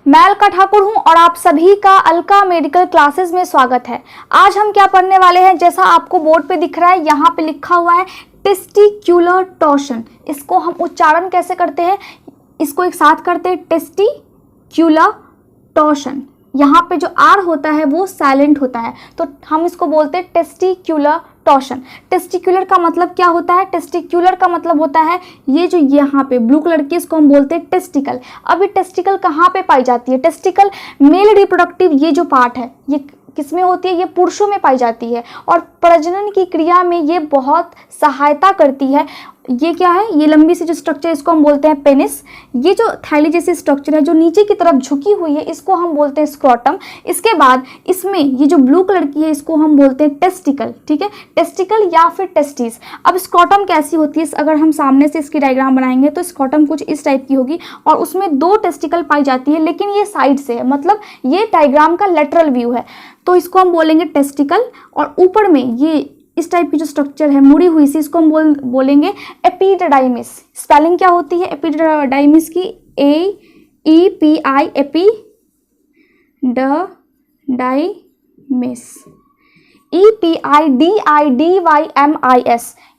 मैं अलका ठाकुर हूं और आप सभी का अलका मेडिकल क्लासेस में स्वागत है। आज हम क्या पढ़ने वाले हैं, जैसा आपको बोर्ड पे दिख रहा है, यहाँ पे लिखा हुआ है टेस्टिक्युलर टॉर्शन। इसको हम उच्चारण कैसे करते हैं, इसको एक साथ करते हैं, टेस्टिक्युलर टॉर्शन। यहाँ पे जो आर होता है वो साइलेंट होता है, तो हम इसको बोलते हैं टेस्टिक्युलर टॉर्शन। टेस्टिक्युलर का मतलब क्या होता है, टेस्टिक्युलर का मतलब होता है ये जो यहाँ पे ब्लू कलर की, इसको हम बोलते हैं टेस्टिकल। अब ये टेस्टिकल कहाँ पे पाई जाती है? टेस्टिकल मेल रिप्रोडक्टिव ये जो पार्ट है ये किसमें होती है? ये पुरुषों में पाई जाती है और प्रजनन की क्रिया में ये बहुत सहायता करती है। ये क्या है, ये लंबी सी जो स्ट्रक्चर, इसको हम बोलते हैं पेनिस। ये जो थैली जैसी स्ट्रक्चर है जो नीचे की तरफ झुकी हुई है, इसको हम बोलते हैं स्क्रोटम। इसके बाद इसमें ये जो ब्लू कलर की है, इसको हम बोलते हैं टेस्टिकल। ठीक है, टेस्टिकल या फिर टेस्टिस। अब स्क्रोटम कैसी होती है, अगर हम सामने से इसकी डायग्राम बनाएंगे तो स्क्रोटम कुछ इस टाइप की होगी और उसमें दो टेस्टिकल पाई जाती है, लेकिन ये साइड से है, मतलब ये डायग्राम का लेटरल व्यू है, तो इसको हम बोलेंगे टेस्टिकल। और ऊपर में ये इस टाइप की जो स्ट्रक्चर है मुड़ी हुई सी, इसको हम बोलेंगे एपिडिडाइमिस। स्पेलिंग क्या होती है एपिडिडाइमिस की? AEPI, epididymis. EPIDIDYMIS,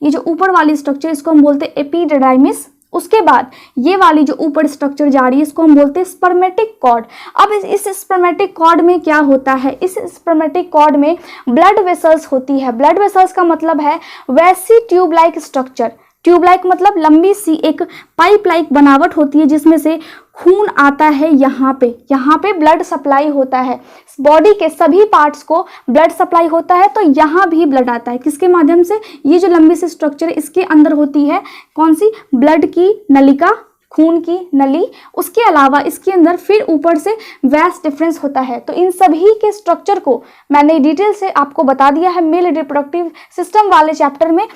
ये जो ऊपर वाली स्ट्रक्चर, इसको हम बोलते हैं एपिडिडाइमिस। उसके बाद ये वाली जो ऊपर स्ट्रक्चर जा रही है, इसको हम बोलते हैं स्पर्मेटिक कॉर्ड। अब इस स्पर्मेटिक कॉर्ड में क्या होता है, इस स्पर्मेटिक कॉर्ड में ब्लड वेसल्स होती है। ब्लड वेसल्स का मतलब है वैसी tube like structure. Tube like मतलब लंबी सी एक पाइप लाइक बनावट होती है जिसमें से खून आता है। यहाँ पे ब्लड सप्लाई होता है, बॉडी के सभी पार्ट्स को ब्लड सप्लाई होता है, तो यहाँ भी ब्लड आता है। किसके माध्यम से? ये जो लंबी सी स्ट्रक्चर है इसके अंदर होती है कौन सी? ब्लड की नलिका, खून की नली। उसके अलावा इसके अंदर फिर ऊपर से वैस डिफरेंस होता है। तो इन सभी के स्ट्रक्चर को मैंने डिटेल से आपको बता दिया है मेल रिप्रोडक्टिव सिस्टम वाले चैप्टर में,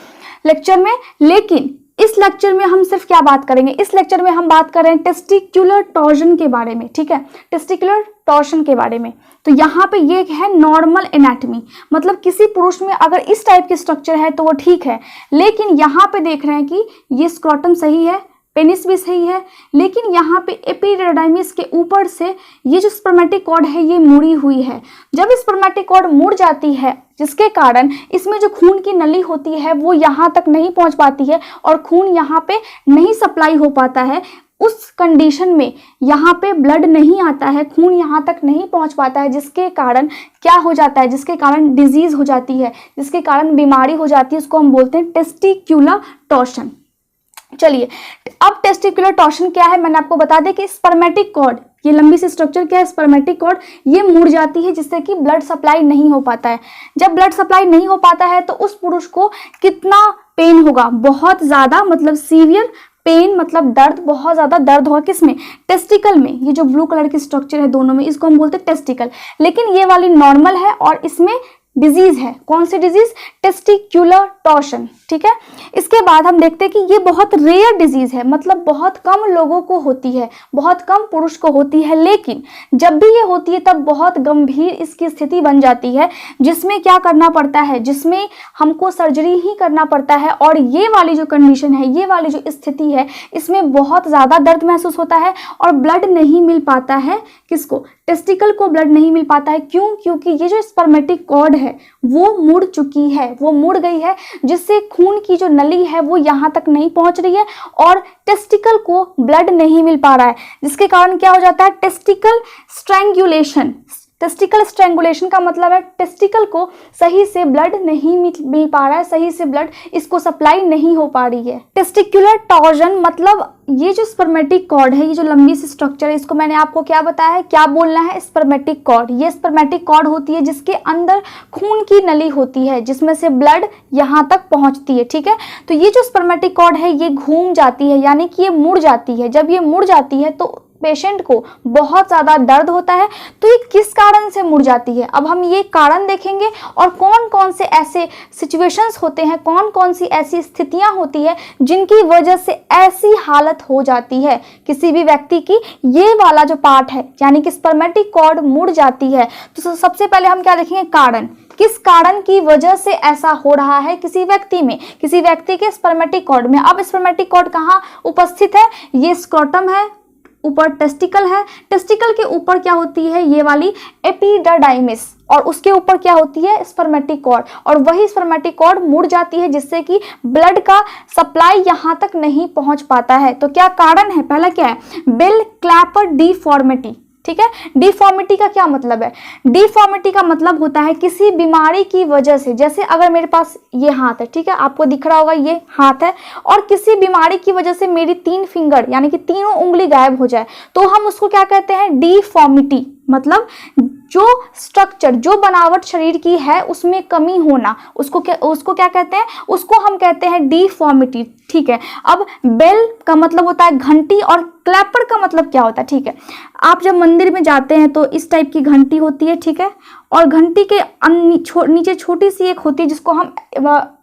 लेक्चर में। लेकिन इस लेक्चर में हम सिर्फ क्या बात करेंगे, इस लेक्चर में हम बात कर रहे हैं टेस्टिक्युलर टॉर्शन के बारे में। ठीक है, टेस्टिक्युलर टॉर्शन के बारे में। तो यहाँ पे ये है नॉर्मल एनाटॉमी, मतलब किसी पुरुष में अगर इस टाइप की स्ट्रक्चर है तो वो ठीक है, लेकिन यहाँ पे देख रहे हैं कि ये स्क्रोटम सही है, पेनिस भी सही है, लेकिन यहाँ पे एपिडिडाइमिस के ऊपर से ये जो स्पर्मेटिक कॉर्ड है ये मुड़ी हुई है। जब स्पर्मेटिक कॉर्ड मुड़ जाती है, जिसके कारण इसमें जो खून की नली होती है वो यहाँ तक नहीं पहुँच पाती है और खून यहाँ पे नहीं सप्लाई हो पाता है, उस कंडीशन में यहाँ पे ब्लड नहीं आता है, खून यहाँ तक नहीं पहुँच पाता है, जिसके कारण क्या हो जाता है, जिसके कारण डिजीज हो जाती है, जिसके कारण बीमारी हो जाती है, उसको हम बोलते हैं टेस्टिक्युलर टॉर्शन। चलिए, अब टेस्टिक्युलर टॉर्शन क्या है मैंने आपको बता दें कि स्पर्मेटिक कॉर्ड, ये लंबी सी स्ट्रक्चर क्या है, स्पर्मेटिक कॉर्ड, ये मुड़ जाती है जिससे कि ब्लड सप्लाई नहीं हो पाता है। जब ब्लड सप्लाई नहीं हो पाता है तो उस पुरुष को कितना पेन होगा? बहुत ज़्यादा, मतलब सीवियर पेन, मतलब दर्द, बहुत ज़्यादा दर्द होगा। किसमें? टेस्टिकल में। ये जो ब्लू कलर की स्ट्रक्चर है दोनों में, इसको हम बोलते हैं टेस्टिकल। लेकिन ये वाली नॉर्मल है और इसमें डिजीज है। कौन सी डिजीज? Testicular torsion. ठीक है, इसके बाद हम देखते हैं कि ये बहुत रेयर डिजीज है, मतलब बहुत कम लोगों को होती है, बहुत कम पुरुष को होती है, लेकिन जब भी ये होती है तब बहुत गंभीर इसकी स्थिति बन जाती है, जिसमें क्या करना पड़ता है, जिसमें हमको सर्जरी ही करना पड़ता है। और ये वाली जो कंडीशन है, ये वाली जो स्थिति है, इसमें बहुत ज़्यादा दर्द महसूस होता है और ब्लड नहीं मिल पाता है। किसको? टेस्टिकल को ब्लड नहीं मिल पाता है। क्यों? क्योंकि ये जो स्पर्मेटिक कॉर्ड है वो मुड़ चुकी है, वो मुड़ गई है, जिससे खून की जो नली है वो यहाँ तक नहीं पहुँच रही है और टेस्टिकल को ब्लड नहीं मिल पा रहा है, जिसके कारण क्या हो जाता है? Testicle strangulation. टेस्टिकल स्ट्रैंगुलेशन का मतलब है टेस्टिकल को सही से ब्लड नहीं मिल पा रहा है, सही से ब्लड इसको सप्लाई नहीं हो पा रही है। टेस्टिक्युलर टॉर्शन मतलब ये जो स्पर्मेटिक कॉर्ड है, ये जो लंबी सी स्ट्रक्चर है, इसको मैंने आपको क्या बताया है, क्या बोलना है? Spermatic cord. ये स्पर्मेटिक कॉर्ड होती है जिसके अंदर खून की नली होती है, जिसमें से ब्लड यहाँ तक पहुँचती है। ठीक है, तो ये जो स्पर्मेटिक कॉर्ड है ये घूम जाती है, यानी कि ये मुड़ जाती है। जब ये मुड़ जाती है तो पेशेंट को बहुत ज़्यादा दर्द होता है। तो ये किस कारण से मुड़ जाती है, अब हम ये कारण देखेंगे और कौन कौन से ऐसे सिचुएशंस होते हैं, कौन कौन सी ऐसी स्थितियां होती है जिनकी वजह से ऐसी हालत हो जाती है किसी भी व्यक्ति की। ये वाला जो पार्ट है यानी कि स्पर्मेटिक कॉर्ड मुड़ जाती है, तो सबसे पहले हम क्या देखेंगे? कारण। किस कारण की वजह से ऐसा हो रहा है किसी व्यक्ति में, किसी व्यक्ति के स्पर्मेटिक कॉर्ड में। अब स्पर्मेटिक कॉर्ड कहाँ उपस्थित है? ये स्क्रोटम है, ऊपर टेस्टिकल है, टेस्टिकल के ऊपर क्या होती है ये वाली एपिडर्डाइमिस, और उसके ऊपर क्या होती है स्पर्मेटिक कॉर्ड, और वही स्पर्मेटिक कॉर्ड मुड़ जाती है जिससे कि ब्लड का सप्लाई यहाँ तक नहीं पहुंच पाता है। तो क्या कारण है, पहला क्या है बेल क्लैपर डिफॉर्मिटी, ठीक है। डिफॉर्मिटी का क्या मतलब है, डिफॉर्मिटी का मतलब होता है किसी बीमारी की वजह से, जैसे अगर मेरे पास ये हाथ है, ठीक है, आपको दिख रहा होगा ये हाथ है, और किसी बीमारी की वजह से मेरी 3 फिंगर यानी कि तीनों उंगली गायब हो जाए तो हम उसको क्या कहते हैं डिफॉर्मिटी, मतलब जो स्ट्रक्चर जो बनावट शरीर की है उसमें कमी होना, उसको क्या कहते हैं, उसको हम कहते हैं डिफॉर्मिटी, ठीक है। अब बेल का मतलब होता है घंटी और क्लैपर का मतलब क्या होता है, ठीक है। आप जब मंदिर में जाते हैं तो इस टाइप की घंटी होती है, ठीक है, और घंटी के नीचे छोटी सी एक होती है जिसको हम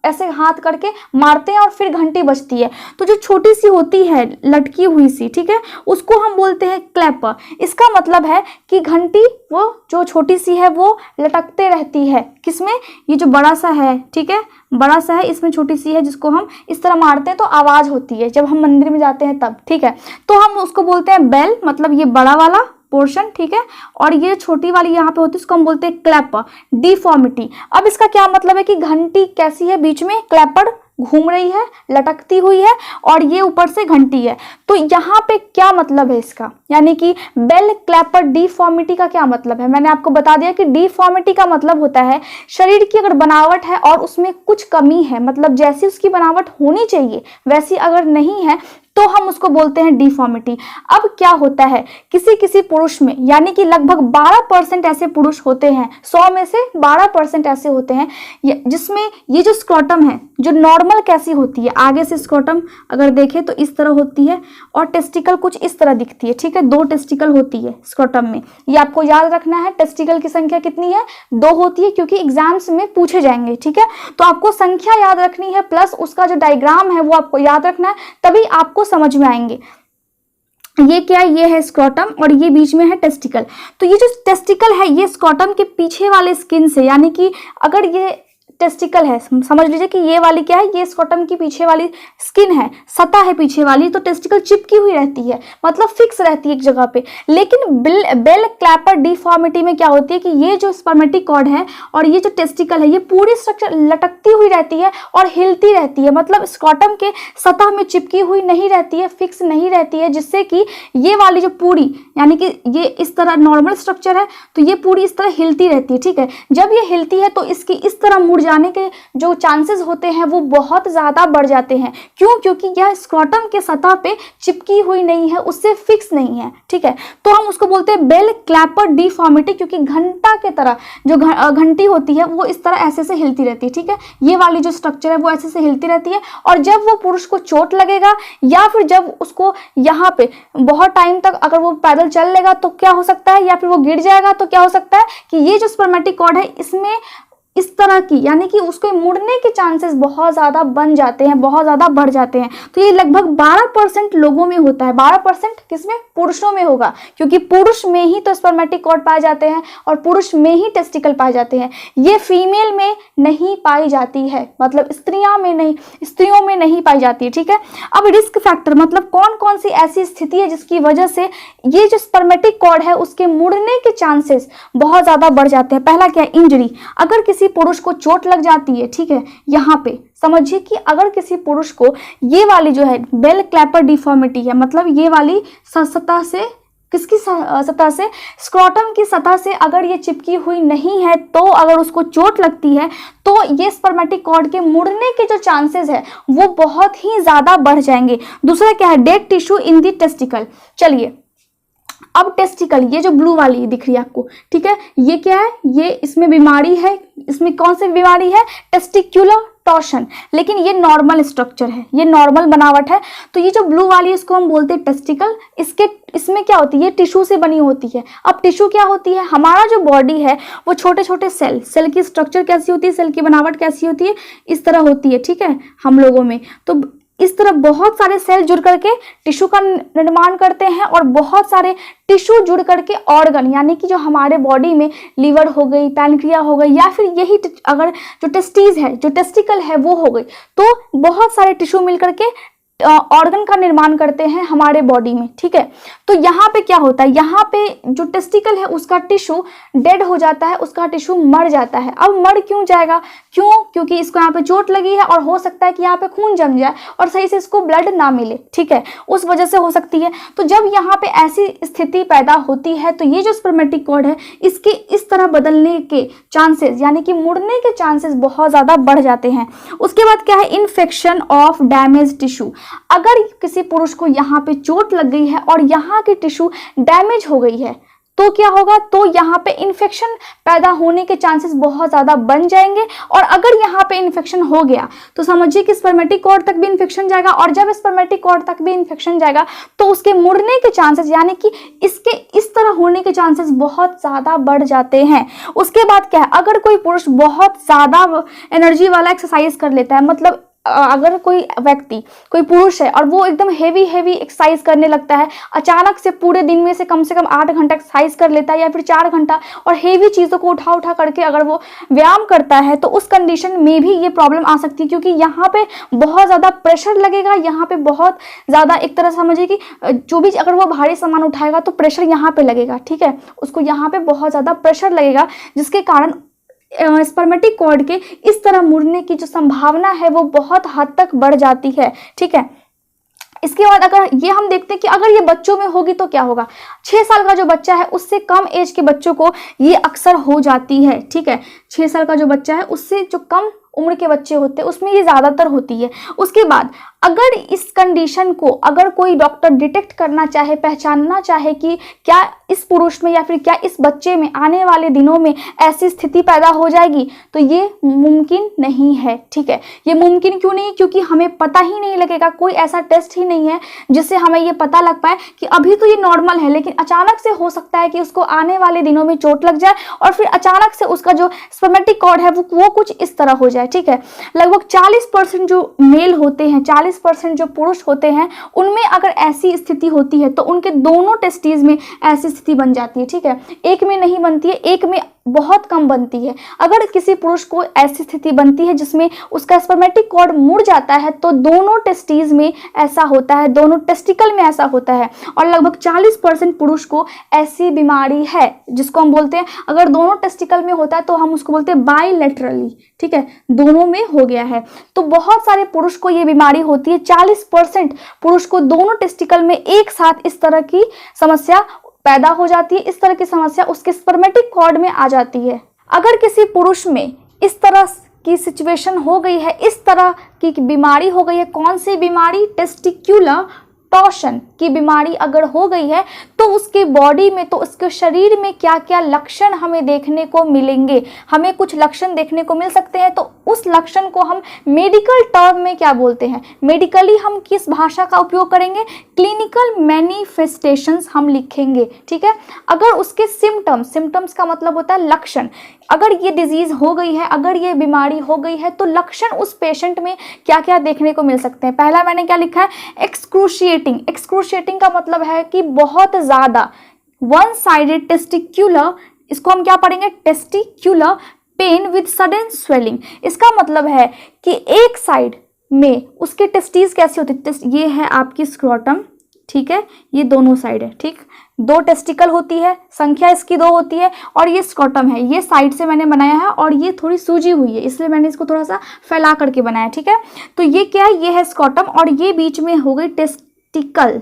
ऐसे हाथ करके मारते हैं और फिर घंटी बजती है, तो जो छोटी सी होती है लटकी हुई सी, ठीक है, उसको हम बोलते हैं क्लैपर। इसका मतलब है कि घंटी वो जो छोटी सी है वो लटकते रहती है, किसमें, ये जो बड़ा सा है, ठीक है, बड़ा सा है, इसमें छोटी सी है जिसको हम इस तरह मारते हैं तो आवाज होती है जब हम मंदिर में जाते हैं तब, ठीक है, तो हम उसको बोलते हैं बेल, मतलब ये बड़ा वाला पोर्शन, ठीक है, और ये छोटी वाली यहाँ पे होती है उसको हम बोलते हैं क्लैपर, डिफॉर्मिटी। अब इसका क्या मतलब है कि घंटी कैसी है, बीच में क्लैपर घूम रही है, लटकती हुई है, और ये ऊपर से घंटी है, तो यहाँ पे क्या मतलब है इसका, यानी कि बेल क्लैपर डिफॉर्मिटी का क्या मतलब है। मैंने आपको बता दिया कि डिफॉर्मिटी का मतलब होता है शरीर की अगर बनावट है और उसमें कुछ कमी है, मतलब जैसी उसकी बनावट होनी चाहिए वैसी अगर नहीं है तो हम उसको बोलते हैं डिफॉर्मिटी। अब क्या होता है किसी पुरुष में, यानी कि लगभग 12% ऐसे पुरुष होते हैं, 100 में से 12% ऐसे होते हैं जिसमें ये जो स्क्रोटम है, जो नॉर्मल कैसी होती है, आगे से स्क्रोटम अगर देखें तो इस तरह होती है और टेस्टिकल कुछ इस तरह दिखती है, ठीक है, 2 टेस्टिकल होती है स्क्रोटम में, ये आपको याद रखना है। टेस्टिकल की संख्या कितनी है, 2 होती है, क्योंकि एग्जाम्स में पूछे जाएंगे, ठीक है, तो आपको संख्या याद रखनी है प्लस उसका जो डायग्राम है वो आपको याद रखना है, तभी आपको समझ में आएंगे। ये क्या है, ये है स्क्रोटम और ये बीच में है टेस्टिकल। तो ये जो टेस्टिकल है ये स्क्रोटम के पीछे वाले स्किन से, यानी कि अगर ये टेस्टिकल है, समझ लीजिए कि ये वाली क्या है, ये स्क्रोटम की पीछे वाली स्किन है, सतह है पीछे वाली, तो टेस्टिकल चिपकी हुई रहती है, मतलब फिक्स रहती है एक जगह पे। लेकिन बेल क्लैपर डिफॉर्मिटी में क्या होती है कि ये जो स्पर्मेटिक कॉर्ड है और ये जो टेस्टिकल है ये पूरी स्ट्रक्चर लटकती हुई रहती है और हिलती रहती है, मतलब स्क्रोटम के सतह में चिपकी हुई नहीं रहती है, फिक्स नहीं रहती है, जिससे कि ये वाली जो पूरी, यानी कि ये इस तरह नॉर्मल स्ट्रक्चर है तो ये पूरी इस तरह हिलती रहती है, ठीक है। जब ये हिलती है तो इसकी इस तरह मुड़ जाने के जो चांसेस होते हैं वो बहुत ज्यादा बढ़ जाते हैं। क्यों? क्योंकि यह स्क्रोटम के सतह पे चिपकी हुई नहीं है, उससे फिक्स नहीं है, ठीक है। तो हम उसको बोलते हैं बेल क्लैपर डिफॉर्मिटी, क्योंकि घंटा के तरह जो घंटी होती है वो इस तरह ऐसे से हिलती रहती है, ठीक है। ये वाली जो स्ट्रक्चर है वो ऐसे से हिलती रहती है, और जब वो पुरुष को चोट लगेगा या फिर जब उसको यहाँ पे बहुत टाइम तक अगर वो पैदल चल लेगा तो क्या हो सकता है, या फिर वो गिर जाएगा तो क्या हो सकता है कि ये जो स्पर्मेटिक कॉर्ड है इसमें इस तरह की, यानी कि उसके मुड़ने के चांसेस बहुत ज़्यादा बन जाते हैं, बहुत ज़्यादा बढ़ जाते हैं। तो ये लगभग 12% लोगों में होता है। 12% किसमें? पुरुषों में होगा, क्योंकि पुरुष में ही तो स्पर्मेटिक कॉर्ड पाए जाते हैं और पुरुष में ही टेस्टिकल पाए जाते हैं। ये फीमेल में नहीं पाई जाती है, मतलब स्त्रियों में नहीं पाई जाती है, ठीक है। अब रिस्क फैक्टर मतलब कौन कौन सी ऐसी स्थिति है जिसकी वजह से ये जो स्पर्मेटिक कॉर्ड है उसके मुड़ने के चांसेस बहुत ज़्यादा बढ़ जाते हैं। पहला क्या है? इंजरी। अगर किसी पुरुष को चोट लग जाती है, ठीक है, यहाँ पे समझिए कि अगर किसी पुरुष को ये वाली जो है बेल क्लैपर डिफॉर्मिटी है, मतलब ये वाली सतह से, किसकी सतह से? स्क्रोटम की सतह से अगर ये चिपकी हुई नहीं है तो अगर उसको चोट लगती है तो ये स्पर्मेटिक कॉर्ड के मुड़ने के जो चांसेस है वो बहुत ही ज्यादा बढ़ जाएंगे। दूसरा क्या है? Dead tissue in the testicle. चलिए अब टेस्टिकल, ये जो ब्लू वाली दिख रही है आपको, ठीक है, ये क्या है? ये इसमें बीमारी है, इसमें कौन सी बीमारी है? Testicular torsion. लेकिन ये नॉर्मल स्ट्रक्चर है, ये नॉर्मल बनावट है। तो ये जो ब्लू वाली है इसको हम बोलते हैं टेस्टिकल। इसमें क्या होती है? ये टिश्यू से बनी होती है। अब टिश्यू क्या होती है? हमारा जो बॉडी है वो छोटे छोटे सेल की स्ट्रक्चर कैसी होती है, सेल की बनावट कैसी होती है? इस तरह होती है, ठीक है, हम लोगों में। तो इस तरह बहुत सारे सेल जुड़ करके टिश्यू का निर्माण करते हैं और बहुत सारे टिश्यू जुड़ करके ऑर्गन, यानी कि जो हमारे बॉडी में लीवर हो गई, पैनक्रिया हो गई, या फिर यही अगर जो टेस्टिकल है वो हो गई, तो बहुत सारे टिश्यू मिल करके ऑर्गन का निर्माण करते हैं हमारे बॉडी में, ठीक है। तो यहाँ पे क्या होता है, यहाँ पे जो टेस्टिकल है उसका टिश्यू डेड हो जाता है, उसका टिश्यू मर जाता है। अब मर क्यों जाएगा, क्योंकि इसको यहाँ पे चोट लगी है और हो सकता है कि यहाँ पे खून जम जाए और सही से इसको ब्लड ना मिले, ठीक है, उस वजह से हो सकती है। तो जब यहाँ पे ऐसी स्थिति पैदा होती है तो ये जो स्पर्मेटिक कॉर्ड है इसके इस तरह बदलने के चांसेस यानी कि मुड़ने के चांसेस बहुत ज़्यादा बढ़ जाते हैं। उसके बाद क्या है, इन्फेक्शन ऑफ डैमेज टिश्यू। अगर किसी पुरुष को यहाँ पे चोट लग गई है और यहाँ की टिश्यू डैमेज हो गई है तो क्या होगा, तो यहाँ पे इन्फेक्शन पैदा होने के चांसेस बहुत ज़्यादा बन जाएंगे। और अगर यहाँ पे इन्फेक्शन हो गया तो समझिए कि स्पर्मेटिक कॉर्ड तक भी इन्फेक्शन जाएगा, और जब स्पर्मेटिक कॉर्ड तक भी इन्फेक्शन जाएगा तो उसके मुड़ने के चांसेस यानी कि इसके इस तरह होने के चांसेस बहुत ज़्यादा बढ़ जाते हैं। उसके बाद क्या है, अगर कोई पुरुष बहुत ज़्यादा एनर्जी वाला एक्सरसाइज कर लेता है, मतलब अगर कोई व्यक्ति, कोई पुरुष है और वो एकदम हेवी एक्सरसाइज करने लगता है, अचानक से पूरे दिन में से कम 8 घंटा एक्सरसाइज कर लेता है या फिर 4 घंटा, और हेवी चीज़ों को उठा करके अगर वो व्यायाम करता है तो उस कंडीशन में भी ये प्रॉब्लम आ सकती है, क्योंकि यहाँ पे बहुत ज़्यादा प्रेशर लगेगा, यहाँ पे बहुत ज़्यादा एक तरह समझिए कि जो भी अगर वो भारी सामान उठाएगा तो प्रेशर यहाँ पे लगेगा, ठीक है, उसको यहाँ पे बहुत ज़्यादा प्रेशर लगेगा, जिसके कारण स्पर्मेटिक कॉर्ड के इस तरह मुड़ने की जो संभावना है वो बहुत हद तक बढ़ जाती है, ठीक है। इसके बाद अगर ये हम देखते हैं कि अगर ये बच्चों में होगी तो क्या होगा, 6 साल का जो बच्चा है उससे कम एज के बच्चों को ये अक्सर हो जाती है, ठीक है। 6 साल का जो बच्चा है उससे जो कम उम्र के बच्चे होते हैं उसमें ये ज़्यादातर होती है। उसके बाद अगर इस कंडीशन को अगर कोई डॉक्टर डिटेक्ट करना चाहे, पहचानना चाहे कि क्या इस पुरुष में या फिर क्या इस बच्चे में आने वाले दिनों में ऐसी स्थिति पैदा हो जाएगी, तो ये मुमकिन नहीं है, ठीक है। ये मुमकिन क्यों नहीं, क्योंकि हमें पता ही नहीं लगेगा, कोई ऐसा टेस्ट ही नहीं है जिससे हमें ये पता लग पाए कि अभी तो ये नॉर्मल है, लेकिन अचानक से हो सकता है कि उसको आने वाले दिनों में चोट लग जाए और फिर अचानक से उसका जो स्पर्मेटिक कॉर्ड है वो कुछ इस तरह हो जाए, ठीक है। लगभग 40% जो मेल होते हैं, 40% जो पुरुष होते हैं, उनमें अगर ऐसी स्थिति होती है तो उनके दोनों टेस्टिस में ऐसी स्थिति बन जाती है, ठीक है। एक में नहीं बनती है, एक में बहुत कम बनती है। अगर किसी पुरुष को ऐसी स्थिति बनती है जिसमें उसका स्पर्मेटिक कॉर्ड मुड़ जाता है तो दोनों टेस्टिस में ऐसा होता है, दोनों टेस्टिकल में ऐसा होता है, और लगभग 40% पुरुष को ऐसी बीमारी है जिसको हम बोलते हैं, अगर दोनों टेस्टिकल में होता है तो हम उसको बोलते हैं बाइलेटरली, ठीक है, दोनों में हो गया है। तो बहुत सारे पुरुष को ये बीमारी होती है, 40% पुरुष को दोनों टेस्टिकल में एक साथ इस तरह की समस्या पैदा हो जाती है, इस तरह की समस्या उसके स्पर्मेटिक कॉर्ड में आ जाती है। अगर किसी पुरुष में इस तरह की सिचुएशन हो गई है, इस तरह की बीमारी हो गई है, कौन सी बीमारी, टेस्टिक्युलर टॉर्शन की बीमारी अगर हो गई है तो उसके बॉडी में, तो उसके शरीर में क्या क्या लक्षण हमें देखने को मिलेंगे, हमें कुछ लक्षण देखने को मिल सकते हैं। तो उस लक्षण को हम मेडिकल टर्म में क्या बोलते हैं, मेडिकली हम किस भाषा का उपयोग करेंगे, क्लिनिकल मैनिफेस्टेशंस हम लिखेंगे, ठीक है। अगर उसके सिम्टम्स का मतलब होता है लक्षण, अगर ये डिजीज हो गई है, अगर ये बीमारी हो गई है तो लक्षण उस पेशेंट में क्या क्या देखने को मिल सकते हैं। पहला मैंने क्या लिखा है, एक्सक्रूशिएटिंग का मतलब है कि बहुत ज्यादा वन साइडेड टेस्टिक्युलर, इसको हम क्या पढ़ेंगे, testicular pain with sudden swelling. इसका मतलब है कि एक साइड में उसके टेस्टिस कैसी होती है, ये है आपकी स्क्रोटम, ठीक है, ये दोनों साइड है, ठीक, 2 टेस्टिकल होती है, संख्या इसकी 2 होती है, और ये स्क्रोटम है, ये साइड से मैंने बनाया है और ये थोड़ी सूजी हुई है इसलिए मैंने इसको थोड़ा सा फैला करके बनाया, ठीक है। तो ये क्या है, ये है स्क्रोटम और ये बीच में हो गई टेस्टिकल।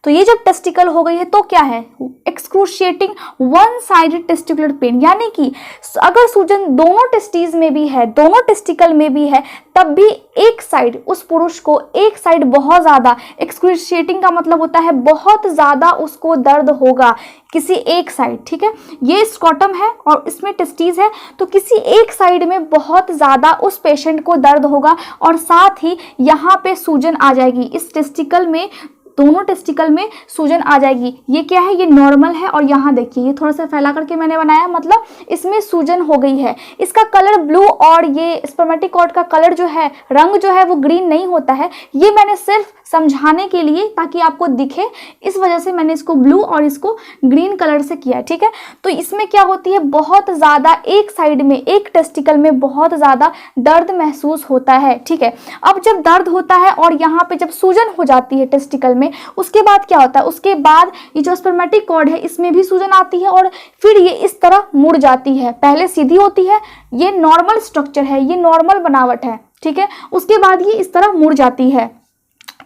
तो ये जब टेस्टिकल हो गई है तो क्या है, excruciating one sided testicular pain, यानी कि अगर सूजन दोनों टेस्टिस में भी है, दोनों टेस्टिकल में भी है, तब भी एक साइड, उस पुरुष को एक साइड बहुत ज़्यादा, एक्सक्रूशिएटिंग का मतलब होता है बहुत ज़्यादा उसको दर्द होगा किसी एक साइड, ठीक है। ये स्क्रोटम है और इसमें टेस्टिस है, तो किसी एक साइड में बहुत ज़्यादा उस पेशेंट को दर्द होगा और साथ ही यहाँ पे सूजन आ जाएगी, इस टेस्टिकल में, दोनों टेस्टिकल में सूजन आ जाएगी। ये क्या है, ये नॉर्मल है, और यहाँ देखिए ये थोड़ा सा फैला करके मैंने बनाया, मतलब इसमें सूजन हो गई है। इसका कलर ब्लू और ये स्पर्मेटिक कॉर्ड का कलर जो है, रंग जो है वो ग्रीन नहीं होता है, ये मैंने सिर्फ समझाने के लिए, ताकि आपको दिखे, इस वजह से मैंने इसको ब्लू और इसको ग्रीन कलर से किया है। ठीक है, तो इसमें क्या होती है, बहुत ज़्यादा एक साइड में, एक टेस्टिकल में बहुत ज़्यादा दर्द महसूस होता है। ठीक है, अब जब दर्द होता है और यहाँ पे जब सूजन हो जाती है टेस्टिकल में, उसके बाद क्या होता है, उसके बाद ये जो स्पर्मेटिक कॉर्ड है इसमें भी सूजन आती है और फिर ये इस तरह मुड़ जाती है। पहले सीधी होती है, ये नॉर्मल स्ट्रक्चर है, ये नॉर्मल बनावट है। ठीक है, उसके बाद ये इस तरह मुड़ जाती है।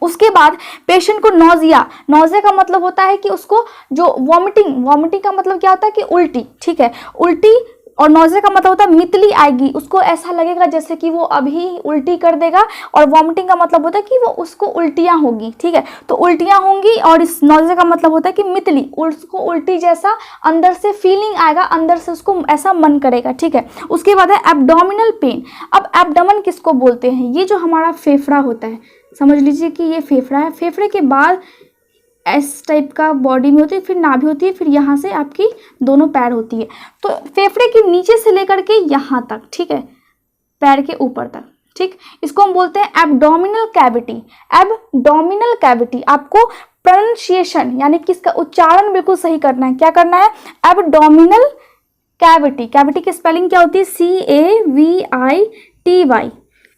उसके बाद पेशेंट को नोजिया का मतलब होता है कि उसको जो वॉमिटिंग का मतलब क्या होता है कि उल्टी। ठीक है, उल्टी, और नोजिया का मतलब होता है मितली आएगी, उसको ऐसा लगेगा जैसे कि वो अभी उल्टी कर देगा, और वॉमिटिंग का मतलब होता है कि वो उसको उल्टियाँ होगी। ठीक है, तो उल्टियाँ होंगी, और इस नोजिया का मतलब होता है कि मितली, उसको उल्टी जैसा अंदर से फीलिंग आएगा, अंदर से उसको ऐसा मन करेगा। ठीक है, उसके बाद है एब्डोमिनल पेन। अब एब्डोमेन किसको बोलते हैं, ये जो हमारा फेफड़ा होता है, समझ लीजिए कि ये फेफड़ा है, फेफड़े के बाद इस टाइप का बॉडी में होती है, फिर नाभि होती है, फिर यहाँ से आपकी दोनों पैर होती है। तो फेफड़े के नीचे से लेकर के यहाँ तक, ठीक है, पैर के ऊपर तक। ठीक, इसको हम बोलते हैं एब्डोमिनल कैविटी। एब्डोमिनल कैविटी, आपको प्रोनाउंसिएशन यानी कि इसका उच्चारण बिल्कुल सही करना है। क्या करना है, एब्डोमिनल कैविटी। कैविटी की स्पेलिंग क्या होती है, CAVITY।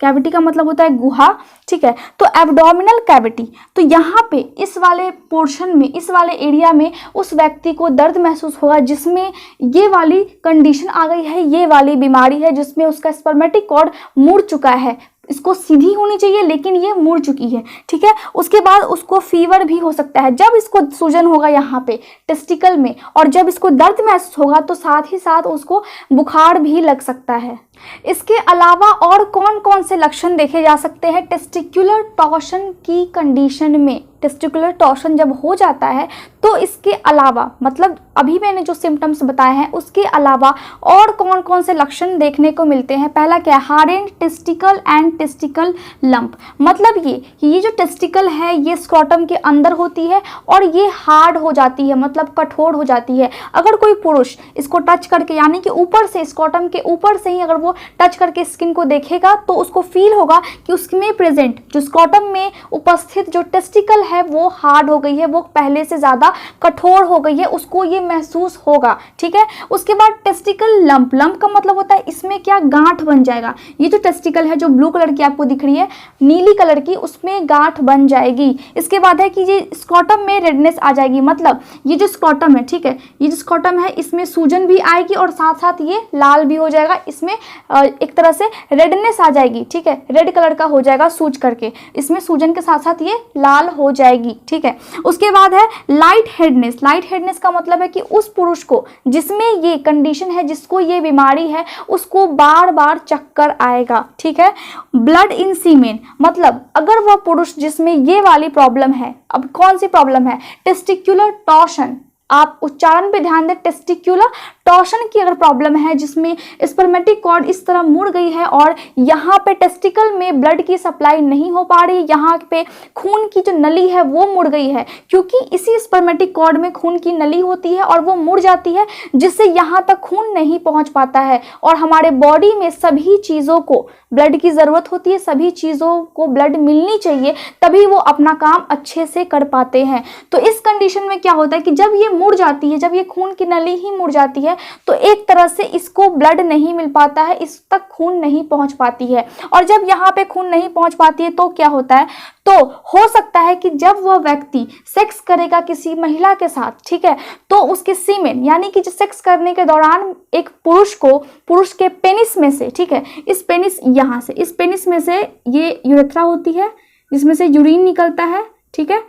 कैविटी का मतलब होता है गुहा। ठीक है, तो एब्डोमिनल कैविटी, तो यहाँ पे इस वाले पोर्शन में, इस वाले एरिया में उस व्यक्ति को दर्द महसूस होगा जिसमें ये वाली कंडीशन आ गई है, ये वाली बीमारी है जिसमें उसका स्पर्मेटिक कॉर्ड मुड़ चुका है। इसको सीधी होनी चाहिए लेकिन ये मुड़ चुकी है। ठीक है, उसके बाद उसको फीवर भी हो सकता है। जब इसको सूजन होगा यहाँ पे टेस्टिकल में, और जब इसको दर्द महसूस होगा तो साथ ही साथ उसको बुखार भी लग सकता है। इसके अलावा और कौन कौन से लक्षण देखे जा सकते हैं टेस्टिकुलर टॉर्शन की कंडीशन में। टेस्टिकुलर टॉर्शन जब हो जाता है तो इसके अलावा, मतलब अभी मैंने जो सिम्टम्स बताए हैं उसके अलावा और कौन कौन से लक्षण देखने को मिलते हैं। पहला क्या है, hardened testicle and testicle lump. मतलब ये जो टेस्टिकल है ये स्क्रॉटम के अंदर होती है और ये हार्ड हो जाती है, मतलब कठोर हो जाती है। अगर कोई पुरुष इसको टच करके, यानी कि ऊपर से, स्क्रॉटम के ऊपर से ही अगर वो टच करके स्किन को देखेगा तो उसको फील होगा कि उसमें प्रेजेंट जो स्क्रॉटम में उपस्थित जो टेस्टिकल है वो हार्ड हो गई है, वो पहले से ज़्यादा कठोर हो गई है, उसको ये महसूस होगा। ठीक है, उसके बाद टेस्टिकल लंप। लंप का मतलब होता है इसमें क्या, गांठ बन जाएगा। ये जो टेस्टिकल है जो ब्लू कलर की आपको दिख रही है, नीली कलर की, उसमें गांठ बन जाएगी। इसके बाद है कि ये स्क्रॉटम में रेडनेस आ जाएगी। मतलब ये जो स्क्रॉटम है, ठीक है, ये जो स्क्रॉटम है इसमें सूजन भी आएगी और साथ साथ ये लाल भी हो जाएगा, इसमें एक तरह से रेडनेस आ जाएगी। ठीक है, रेड कलर का हो जाएगा सूज करके, इसमें सूजन के साथ साथ ये लाल हो जाएगी। ठीक है, उसके बाद है लाइट हेडनेस। लाइट हेडनेस का मतलब है कि उस पुरुष को जिसमें ये कंडीशन है, जिसको ये बीमारी है, उसको बार बार चक्कर आएगा। ठीक है, ब्लड इन सीमेन, मतलब अगर वह पुरुष जिसमें ये वाली प्रॉब्लम है, अब कौन सी प्रॉब्लम है, टेस्टिकुलर टॉर्शन, आप उच्चारण पे ध्यान दें, टेस्टिकुलर टॉर्शन की अगर प्रॉब्लम है जिसमें स्पर्मेटिक कॉर्ड इस तरह मुड़ गई है और यहाँ पे टेस्टिकल में ब्लड की सप्लाई नहीं हो पा रही, यहाँ पे खून की जो नली है वो मुड़ गई है, क्योंकि इसी स्पर्मेटिक कॉर्ड में खून की नली होती है और वो मुड़ जाती है जिससे यहाँ तक खून नहीं पहुँच पाता है। और हमारे बॉडी में सभी चीज़ों को ब्लड की ज़रूरत होती है, सभी चीज़ों को ब्लड मिलनी चाहिए, तभी वो अपना काम अच्छे से कर पाते हैं। तो इस कंडीशन में क्या होता है कि जब ये मुड़ जाती है, जब ये खून की नली ही मुड़ जाती है, तो एक तरह से इसको ब्लड नहीं मिल पाता है, इस तक खून नहीं पहुंच पाती है। और जब यहाँ पे खून नहीं पहुंच पाती है तो क्या होता है, तो हो सकता है कि जब वह व्यक्ति सेक्स करेगा किसी महिला के साथ, ठीक है, तो उसके सीमेन, यानी कि जो सेक्स करने के दौरान एक पुरुष के पेनिस में से, ठीक है, इस पेनिस यहाँ से, इस पेनिस में से ये यूरेथ्रा होती है जिसमें से यूरिन निकलता है, ठीक है,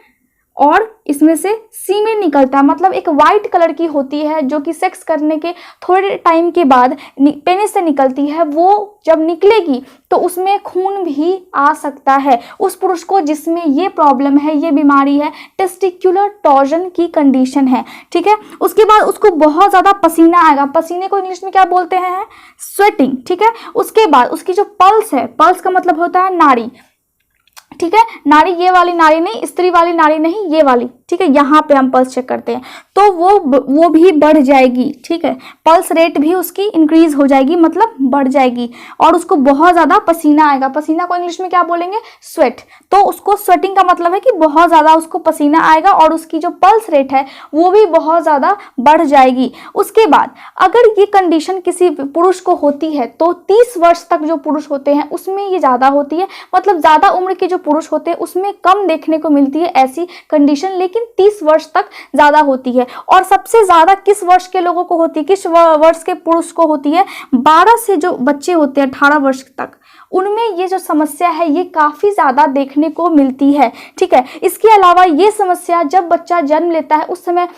और इसमें से सीमेन निकलता है, मतलब एक वाइट कलर की होती है जो कि सेक्स करने के थोड़े टाइम के बाद पेनिस से निकलती है। वो जब निकलेगी तो उसमें खून भी आ सकता है उस पुरुष को जिसमें ये प्रॉब्लम है, ये बीमारी है, टेस्टिकुलर टॉर्शन की कंडीशन है। ठीक है, उसके बाद उसको बहुत ज़्यादा पसीना आएगा, पसीने को इंग्लिश में क्या बोलते हैं, स्वेटिंग। ठीक है, उसके बाद उसकी जो पल्स है, पल्स का मतलब होता है नाड़ी, ठीक है, नाड़ी ये वाली नाड़ी नहीं, स्त्री वाली नाड़ी नहीं, ये वाली, ठीक है, यहाँ पे हम पल्स चेक करते हैं तो वो भी बढ़ जाएगी, ठीक है, पल्स रेट भी उसकी इंक्रीज हो जाएगी, मतलब बढ़ जाएगी, और उसको बहुत ज़्यादा पसीना आएगा। पसीना को इंग्लिश में क्या बोलेंगे? स्वेट। तो उसको स्वेटिंग का मतलब है कि बहुत ज़्यादा उसको पसीना आएगा और उसकी जो पल्स रेट है वो भी बहुत ज़्यादा बढ़ जाएगी। उसके बाद अगर ये कंडीशन किसी पुरुष को होती है तो 30 वर्ष तक जो पुरुष होते हैं उसमें ये ज़्यादा होती है, मतलब ज़्यादा उम्र के जो पुरुष होते हैं उसमें कम देखने को मिलती है ऐसी कंडीशन, लेकिन 30 वर्ष तक ज़्यादा होती है। और सबसे ज़्यादा किस वर्ष के लोगों को होती है, किस वर्ष के पुरुष को होती है? 12 से जो बच्चे होते हैं 18 वर्ष तक, उनमें ये जो समस्या है ये काफ़ी ज़्यादा देखने को मिलती है, ठीक है। इसके अलावा ये समस्या जब बच्चा जन्म लेता है उस समय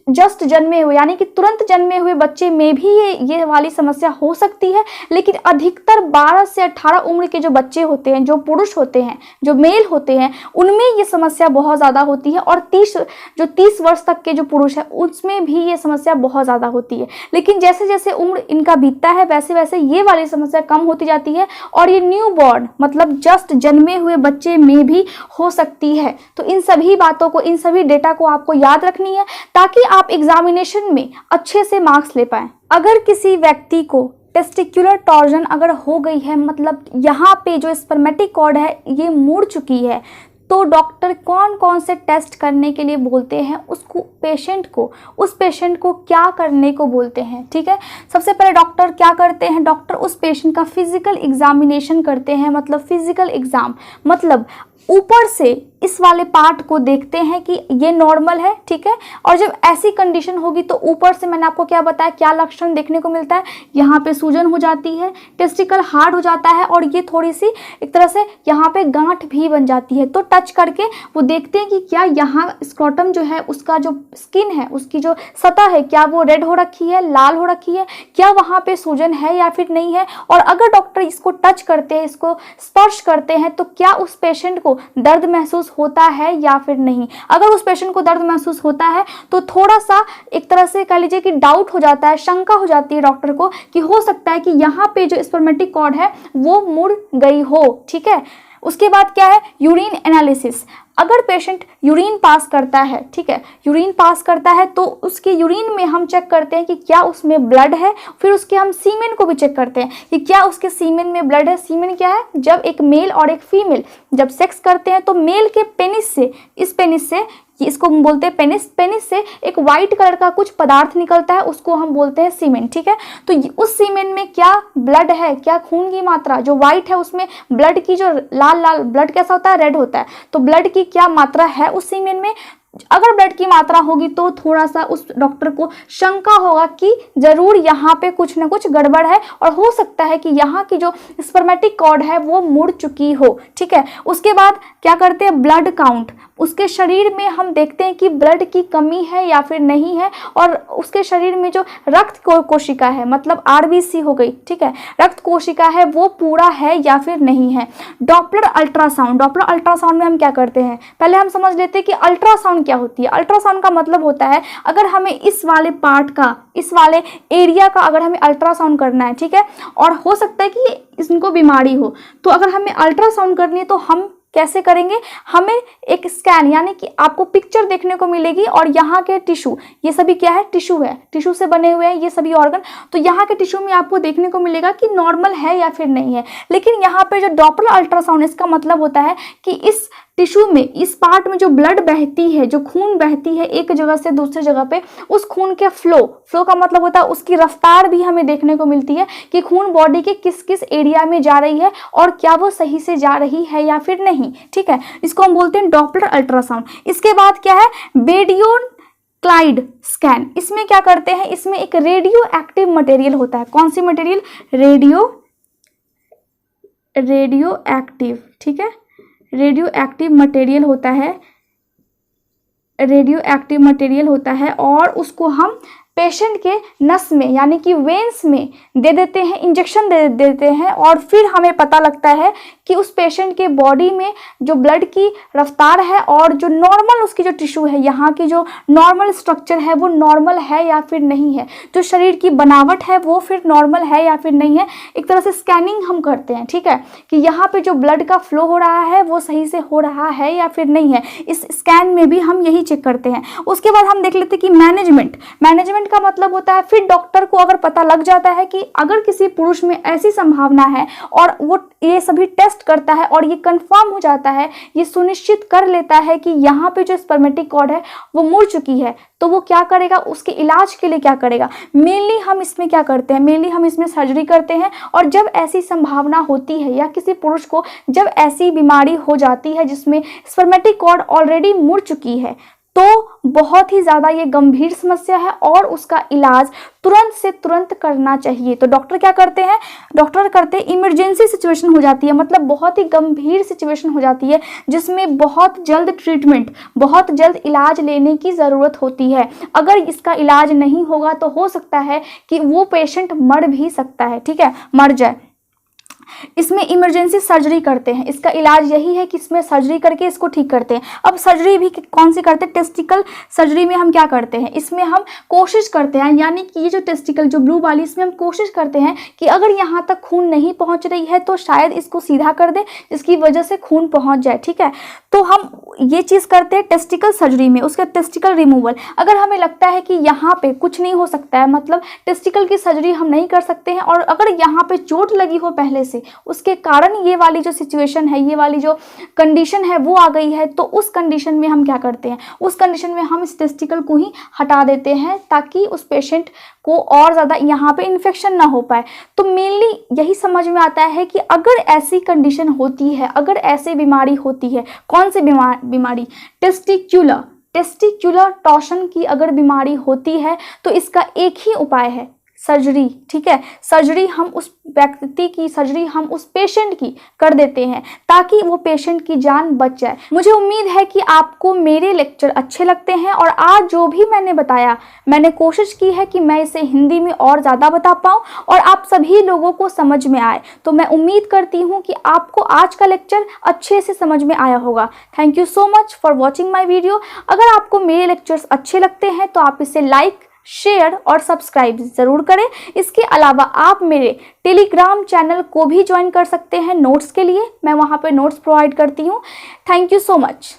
जस्ट जन्मे हुए यानी कि तुरंत जन्मे हुए बच्चे में भी ये वाली समस्या हो सकती है, लेकिन अधिकतर 12 से 18 उम्र के जो बच्चे होते हैं, जो पुरुष होते हैं, जो मेल होते हैं, उनमें ये समस्या बहुत ज़्यादा होती है। और 30 वर्ष तक के जो पुरुष है उसमें भी ये समस्या बहुत ज़्यादा होती है, लेकिन जैसे जैसे उम्र इनका बीतता है वैसे वैसे ये वाली समस्या कम होती जाती है और ये न्यू बॉर्न मतलब जस्ट जन्मे हुए बच्चे में भी हो सकती है। तो इन सभी बातों को, इन सभी डेटा को आपको याद रखनी है ताकि आप एग्जामिनेशन में अच्छे से मार्क्स ले पाएं। अगर किसी व्यक्ति को टेस्टिकुलर टॉर्जन अगर हो गई है, मतलब यहाँ पे जो स्पर्मेटिक कॉर्ड है ये मुड़ चुकी है, तो डॉक्टर कौन कौन से टेस्ट करने के लिए बोलते हैं उस पेशेंट को क्या करने को बोलते हैं, ठीक है। सबसे पहले डॉक्टर क्या करते हैं? डॉक्टर उस पेशेंट का फिजिकल एग्जामिनेशन करते हैं, मतलब फिजिकल एग्जाम, मतलब ऊपर से इस वाले पार्ट को देखते हैं कि ये नॉर्मल है, ठीक है। और जब ऐसी कंडीशन होगी तो ऊपर से मैंने आपको क्या बताया, क्या लक्षण देखने को मिलता है? यहाँ पे सूजन हो जाती है, टेस्टिकल हार्ड हो जाता है और ये थोड़ी सी एक तरह से यहाँ पे गांठ भी बन जाती है। तो टच करके वो देखते हैं कि क्या यहाँ स्क्रोटम जो है उसका जो स्किन है, उसकी जो सतह है, क्या वो रेड हो रखी है, लाल हो रखी है, क्या वहाँ पे सूजन है या फिर नहीं है। और अगर डॉक्टर इसको टच करते हैं, इसको स्पर्श करते हैं, तो क्या उस पेशेंट को दर्द महसूस होता है या फिर नहीं। अगर उस पेशेंट को दर्द महसूस होता है तो थोड़ा सा एक तरह से कह लीजिए कि डाउट हो जाता है, शंका हो जाती है डॉक्टर को कि हो सकता है कि यहाँ पे जो स्पर्मेटिक कॉर्ड है वो मुड़ गई हो, ठीक है। उसके बाद क्या है? Urine analysis. अगर पेशेंट यूरिन पास करता है, ठीक है, यूरिन पास करता है तो उसके यूरिन में हम चेक करते हैं कि क्या उसमें ब्लड है। फिर उसके हम सीमेन को भी चेक करते हैं कि क्या उसके सीमेन में ब्लड है। सीमेन क्या है? जब एक मेल और एक फीमेल जब सेक्स करते हैं तो मेल के पेनिस से, इस पेनिस से, इसको हम बोलते हैं पेनिस से एक वाइट कलर का कुछ पदार्थ निकलता है, उसको हम बोलते हैं सीमेन, ठीक है। तो उस सीमेन में क्या ब्लड है, क्या खून की मात्रा जो वाइट है उसमें ब्लड की जो लाल ब्लड कैसा होता है? रेड होता है। तो ब्लड की क्या मात्रा है उस सीमेन में? अगर ब्लड की मात्रा होगी तो थोड़ा सा उस डॉक्टर को शंका होगा कि जरूर यहाँ पे कुछ ना कुछ गड़बड़ है और हो सकता है कि यहाँ की जो स्पर्मेटिक कॉर्ड है वो मुड़ चुकी हो, ठीक है। उसके बाद क्या करते हैं? Blood count. उसके शरीर में हम देखते हैं कि ब्लड की कमी है या फिर नहीं है, और उसके शरीर में जो रक्त कोशिका है, मतलब आरबीसी हो गई, ठीक है, रक्त कोशिका है, वो पूरा है या फिर नहीं है। Doppler ultrasound. डॉपलर अल्ट्रासाउंड में हम क्या करते हैं? पहले हम समझ लेते हैं कि अल्ट्रासाउंड क्या होती है। अल्ट्रासाउंड का मतलब होता है अगर हमें इस वाले पार्ट का, इस वाले एरिया का अगर हमें अल्ट्रासाउंड करना है, ठीक है, और हो सकता है कि इनको बीमारी हो, तो अगर हमें अल्ट्रासाउंड करनी है तो हम कैसे करेंगे? हमें एक स्कैन यानी कि आपको पिक्चर देखने को मिलेगी और यहाँ के टिश्यू, ये सभी क्या है? टिश्यू है, टिश्यू से बने हुए हैं ये सभी ऑर्गन। तो यहाँ के टिश्यू में आपको देखने को मिलेगा कि नॉर्मल है या फिर नहीं है। लेकिन यहाँ पे जो डॉपलर अल्ट्रासाउंड, इसका मतलब होता है कि इस टिश्यू में, इस पार्ट में जो ब्लड बहती है, जो खून बहती है एक जगह से दूसरी जगह पे, उस खून के फ्लो का मतलब होता है उसकी रफ्तार भी हमें देखने को मिलती है कि खून बॉडी के किस किस एरिया में जा रही है और क्या वो सही से जा रही है या फिर नहीं, ठीक है। इसको हम बोलते हैं डॉपलर अल्ट्रासाउंड। इसके बाद क्या है? बेडियोक्लाइड स्कैन। इसमें क्या करते हैं? इसमें एक रेडियो एक्टिव मटेरियल होता है। कौन सी मटेरियल? रेडियो एक्टिव, ठीक है, रेडियो एक्टिव मटेरियल होता है, रेडियो एक्टिव मटेरियल होता है, और उसको हम पेशेंट के नस में यानी कि वेन्स में दे देते हैं, इंजेक्शन दे देते हैं, और फिर हमें पता लगता है कि उस पेशेंट के बॉडी में जो ब्लड की रफ्तार है और जो नॉर्मल उसकी जो टिश्यू है, यहाँ की जो नॉर्मल स्ट्रक्चर है वो नॉर्मल है या फिर नहीं है, जो शरीर की बनावट है वो फिर नॉर्मल है या फिर नहीं है। एक तरह से स्कैनिंग हम करते हैं, ठीक है, कि यहाँ पे जो ब्लड का फ्लो हो रहा है वो सही से हो रहा है या फिर नहीं है। इस स्कैन में भी हम यही चेक करते हैं। उसके बाद हम देख लेते हैं कि मैनेजमेंट का मतलब होता है, फिर डॉक्टर को अगर पता लग जाता है कि अगर किसी पुरुष में ऐसी संभावना है और वो ये सभी टेस्ट करता है और ये कंफर्म हो जाता है, ये सुनिश्चित कर लेता है कि यहाँ पे जो स्पर्मेटिक कॉर्ड है वो मुड़ चुकी है, तो वो क्या करेगा, उसके इलाज के लिए क्या करेगा। मेनली हम इसमें क्या करते हैं, मेनली हम इसमें सर्जरी करते हैं। और जब ऐसी संभावना होती है या किसी पुरुष को जब ऐसी बीमारी हो जाती है जिसमें स्पर्मेटिक कॉर्ड ऑलरेडी मुड़ चुकी है, तो बहुत ही ज़्यादा ये गंभीर समस्या है और उसका इलाज तुरंत से तुरंत करना चाहिए। तो डॉक्टर क्या करते हैं, डॉक्टर करते हैं इमरजेंसी सिचुएशन हो जाती है, मतलब बहुत ही गंभीर सिचुएशन हो जाती है जिसमें बहुत जल्द ट्रीटमेंट, बहुत जल्द इलाज लेने की ज़रूरत होती है। अगर इसका इलाज नहीं होगा तो हो सकता है कि वो पेशेंट मर भी सकता है, ठीक है, मर जाए। इसमें इमरजेंसी सर्जरी करते हैं, इसका इलाज यही है कि इसमें सर्जरी करके इसको ठीक करते हैं। अब सर्जरी भी कौन सी करते हैं, टेस्टिकल सर्जरी में हम क्या करते हैं, इसमें हम कोशिश करते हैं, यानी कि ये जो टेस्टिकल जो ब्लू वाली, इसमें हम कोशिश करते हैं कि अगर यहाँ तक खून नहीं पहुँच रही है तो शायद इसको सीधा कर दे जिसकी वजह से खून पहुँच जाए, ठीक है। तो हम ये चीज़ करते हैं टेस्टिकल सर्जरी में, उसका टेस्टिकल रिमूवल। अगर हमें लगता है कि यहाँ पे कुछ नहीं हो सकता है, मतलब टेस्टिकल की सर्जरी हम नहीं कर सकते हैं, और अगर यहाँ पे चोट लगी हो पहले से, उसके कारण ये वाली जो सिचुएशन है, ये वाली जो कंडीशन है वो आ गई है, तो उस कंडीशन में हम क्या करते हैं, उस कंडीशन में हम इस टेस्टिकल को ही हटा देते हैं ताकि उस पेशेंट को और ज़्यादा यहाँ पे इन्फेक्शन ना हो पाए। तो मेनली यही समझ में आता है कि अगर ऐसी कंडीशन होती है, अगर ऐसी बीमारी होती है, कौन सी बीमारी, टेस्टिक्युलर टॉर्शन की अगर बीमारी होती है तो इसका एक ही उपाय है, सर्जरी, ठीक है। सर्जरी हम उस व्यक्ति की, सर्जरी हम उस पेशेंट की कर देते हैं ताकि वो पेशेंट की जान बच जाए। मुझे उम्मीद है कि आपको मेरे लेक्चर अच्छे लगते हैं और आज जो भी मैंने बताया, मैंने कोशिश की है कि मैं इसे हिंदी में और ज़्यादा बता पाऊँ और आप सभी लोगों को समझ में आए। तो मैं उम्मीद करती हूँ कि आपको आज का लेक्चर अच्छे से समझ में आया होगा। Thank you so much for watching my video. अगर आपको मेरे लेक्चर्स अच्छे लगते हैं तो आप इसे लाइक, शेयर और सब्सक्राइब ज़रूर करें। इसके अलावा आप मेरे टेलीग्राम चैनल को भी ज्वाइन कर सकते हैं नोट्स के लिए, मैं वहाँ पे नोट्स प्रोवाइड करती हूँ। Thank you so much.